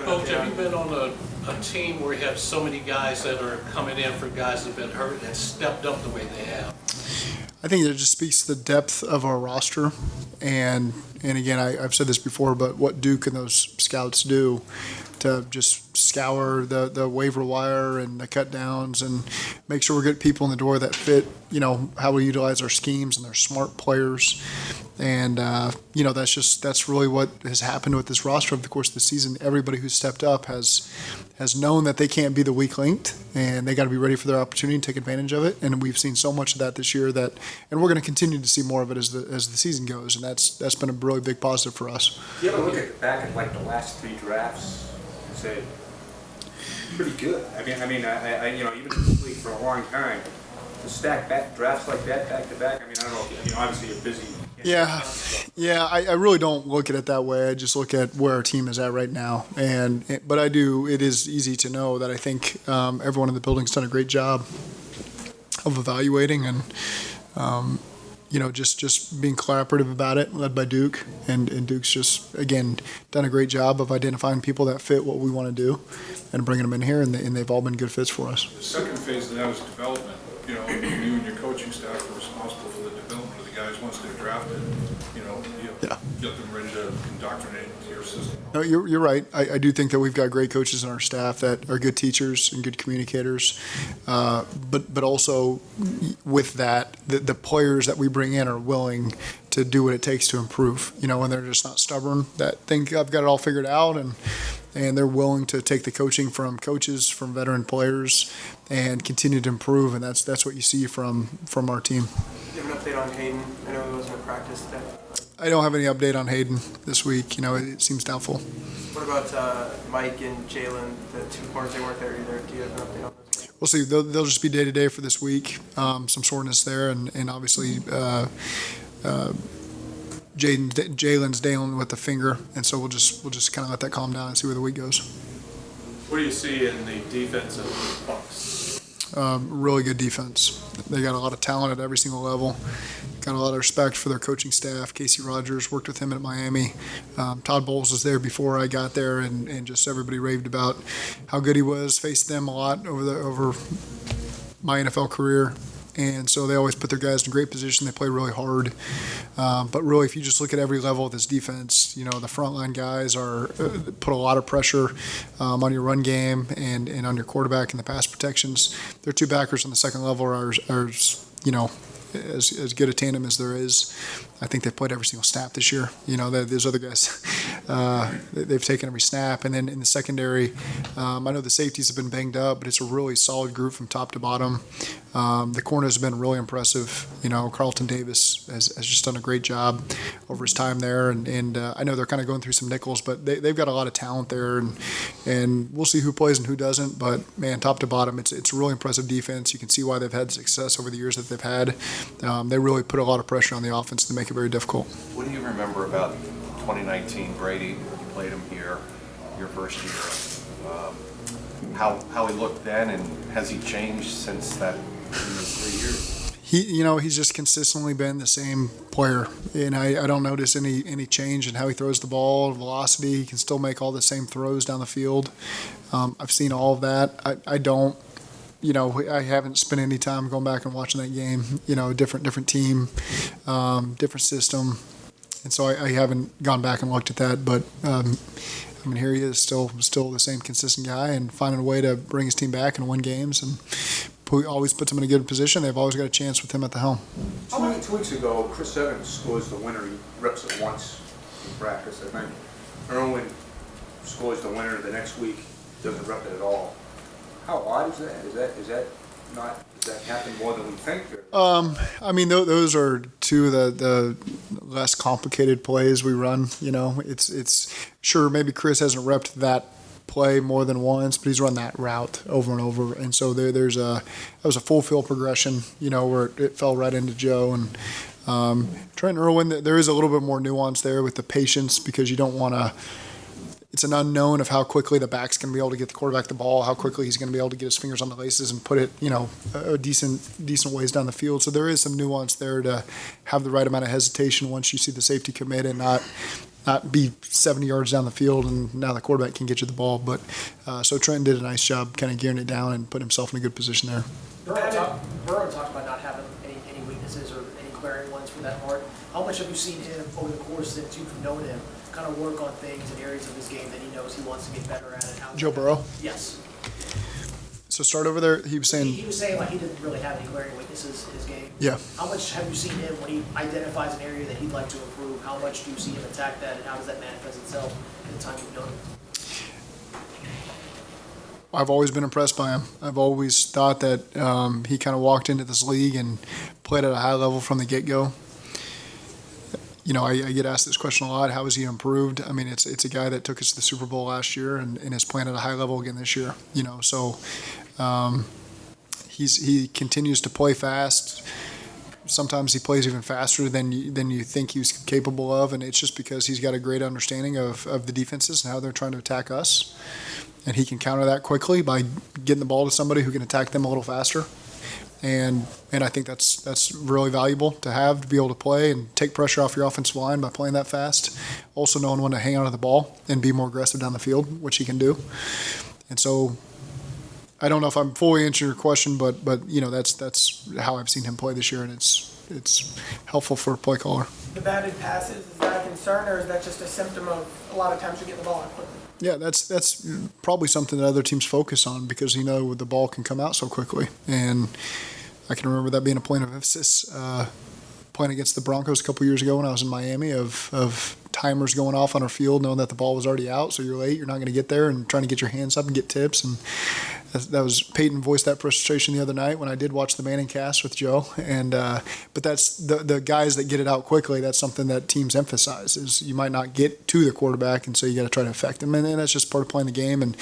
Coach, have you been on a team where you have so many guys that are coming in for guys that have been hurt and stepped up the way they have? I think it just speaks to the depth of our roster. And again, I've said this before, but what Duke and those scouts do to just scour the waiver wire and the cut downs and make sure we're getting people in the door that fit, how we utilize our schemes, and they're smart players. And, that's really what has happened with this roster over the course of the season. Everybody who's stepped up has known that they can't be the weak linked, and they got to be ready for their opportunity and take advantage of it. And we've seen so much of that this year and we're going to continue to see more of it as the season goes. And that's been a really big positive for us. Do you ever look back at the last 3 drafts and say, pretty good? I mean, even in this league for a long time, to stack back drafts like that back to back. I mean, I don't know. Obviously you're busy. Yeah. I really don't look at it that way. I just look at where our team is at right now. But I do. It is easy to know that I think everyone in the building's done a great job of evaluating and just being collaborative about it, led by Duke. And Duke's just, again, done a great job of identifying people that fit what we want to do and bringing them in here, and they've all been good fits for us. The second phase of that is development. You and your coaching staff are responsible for the development of the guys once they're drafted. Get them ready to indoctrinate into your system. No, you're right. I do think that we've got great coaches in our staff that are good teachers and good communicators. But also with that, the players that we bring in are willing to do what it takes to improve. And they're just not stubborn, that think I've got it all figured out, and they're willing to take the coaching from coaches, from veteran players, and continue to improve. And that's what you see from our team. Do you have an update on Hayden? I know he wasn't in practice today. I don't have any update on Hayden this week. It seems doubtful. What about Mike and Jalen, the 2 corners? They weren't there either. Do you have an update on those? We'll see. They'll just be day-to-day for this week. Some soreness there, and obviously Jalen's dealing with the finger, and so we'll just kind of let that calm down and see where the week goes. What do you see in the defense of the Bucs? Really good defense. They got a lot of talent at every single level. Got a lot of respect for their coaching staff. Casey Rogers worked with him at Miami. Todd Bowles was there before I got there, and just everybody raved about how good he was. Faced them a lot over my NFL career. And so they always put their guys in a great position. They play really hard. But really, if you just look at every level of this defense, the frontline guys put a lot of pressure on your run game and on your quarterback in the pass protections. Their 2 backers on the second level are as good a tandem as there is. I think they've played every single snap this year. Those other guys, they've taken every snap. And then in the secondary, I know the safeties have been banged up, but it's a really solid group from top to bottom. The corners have been really impressive. Carlton Davis has just done a great job over his time there. And I know they're kind of going through some nickels, but they've got a lot of talent there. And we'll see who plays and who doesn't. But, man, top to bottom, it's a really impressive defense. You can see why they've had success over the years that they've had. They really put a lot of pressure on the offense to make it very difficult. What do you remember about 2019 Brady? You played him here your first year. How he looked then, and has he changed since that 3 years? He's just consistently been the same player, and I don't notice any change in how he throws the ball, velocity. He can still make all the same throws down the field. I've seen all of that. I don't. I haven't spent any time going back and watching that game. Different team, different system, and so I haven't gone back and looked at that. But here he is, still the same consistent guy, and finding a way to bring his team back and win games, and always puts them in a good position. They've always got a chance with him at the helm. 2 weeks ago, Chris Evans scores the winner. He reps it once in practice, I think. Irwin scores the winner the next week, doesn't rep it at all. How odd is that? Does that happen more than we think? Those are 2 of the less complicated plays we run. It's sure maybe Chris hasn't repped that play more than once, but he's run that route over and over. And so that was a full field progression, where it fell right into Joe. And Trent Irwin, there is a little bit more nuance there with the patience, because you don't want to. It's an unknown of how quickly the back's going to be able to get the quarterback the ball, how quickly he's going to be able to get his fingers on the laces and put it, a decent ways down the field. So there is some nuance there to have the right amount of hesitation once you see the safety commit and not not be 70 yards down the field and now the quarterback can get you the ball. But so Trent did a nice job kind of gearing it down and put himself in a good position there. Burrow talked about not having any weaknesses or any glaring ones for that part. How much have you seen him over the course since you've known him kind of work on things in areas of his game that he knows he wants to get better at? And Joe Burrow? Yes. So start over there. He was saying like he didn't really have any glaring weaknesses in his game. Yeah. How much have you seen him when he identifies an area that he'd like to improve? How much do you see him attack that, and how does that manifest itself in the time you've known him? I've always been impressed by him. I've always thought that he kind of walked into this league and played at a high level from the get-go. You know, I get asked this question a lot. How has he improved? I mean, it's a guy that took us to the Super Bowl last year and is playing at a high level again this year. You know, so he continues to play fast. Sometimes he plays even faster than you think he's capable of, and it's just because he's got a great understanding of the defenses and how they're trying to attack us. And he can counter that quickly by getting the ball to somebody who can attack them a little faster. And I think that's really valuable to have, to be able to play and take pressure off your offensive line by playing that fast. Also knowing when to hang on to the ball and be more aggressive down the field, which he can do. And so I don't know if I'm fully answering your question, but you know, that's how I've seen him play this year, and it's helpful for a play caller. The batted passes, is that a concern, or is that just a symptom of a lot of times you get the ball out quickly? Yeah, that's probably something that other teams focus on because the ball can come out so quickly. And I can remember that being a point of emphasis playing against the Broncos a couple years ago when I was in Miami of timers going off on our field knowing that the ball was already out, so you're late, you're not going to get there, and trying to get your hands up and get tips. And that was Peyton voiced that frustration the other night when I did watch the Manning cast with Joe. And but that's the guys that get it out quickly. That's something that teams emphasize is you might not get to the quarterback, and so you got to try to affect him. And that's just part of playing the game. And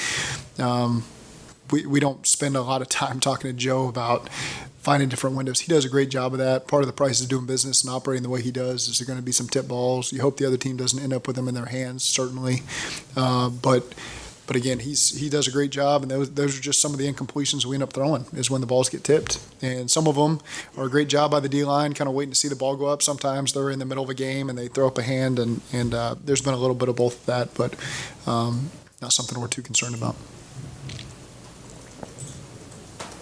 we don't spend a lot of time talking to Joe about finding different windows. He does a great job of that. Part of the price of doing business and operating the way he does is there going to be some tip balls. You hope the other team doesn't end up with them in their hands, certainly. But again, he does a great job, and those are just some of the incompletions we end up throwing is when the balls get tipped. And some of them are a great job by the D-line, kind of waiting to see the ball go up. Sometimes they're in the middle of a game and they throw up a hand, and there's been a little bit of both of that, but not something we're too concerned about.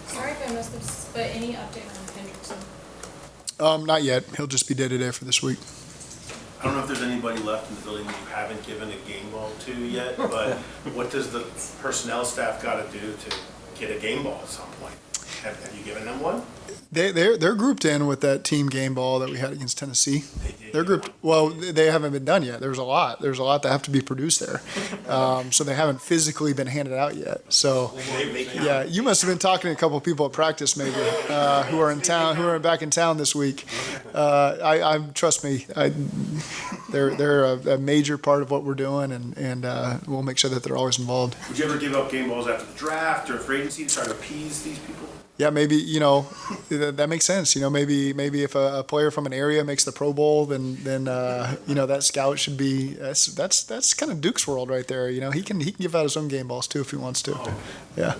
Sorry if I missed this, but any update on Hendrickson? Not yet. He'll just be day-to-day for this week. I don't know if there's anybody left in the building that you haven't given a game ball to yet, but what does the personnel staff got to do to get a game ball at some point? Have you given them one? They're grouped in with that team game ball that we had against Tennessee. They're grouped. Well, they haven't been done yet. There's a lot that have to be produced there. So they haven't physically been handed out yet. So yeah, you must have been talking to a couple of people at practice maybe who are in town, who are back in town this week. I trust me, they're a major part of what we're doing, and we'll make sure that they're always involved. Would you ever give up game balls after the draft or free agency to try to appease these people? Yeah, maybe, that makes sense. Maybe if a player from an area makes the Pro Bowl, then that scout should be, that's kind of Duke's world right there. He can give out his own game balls too if he wants to. Oh. Yeah.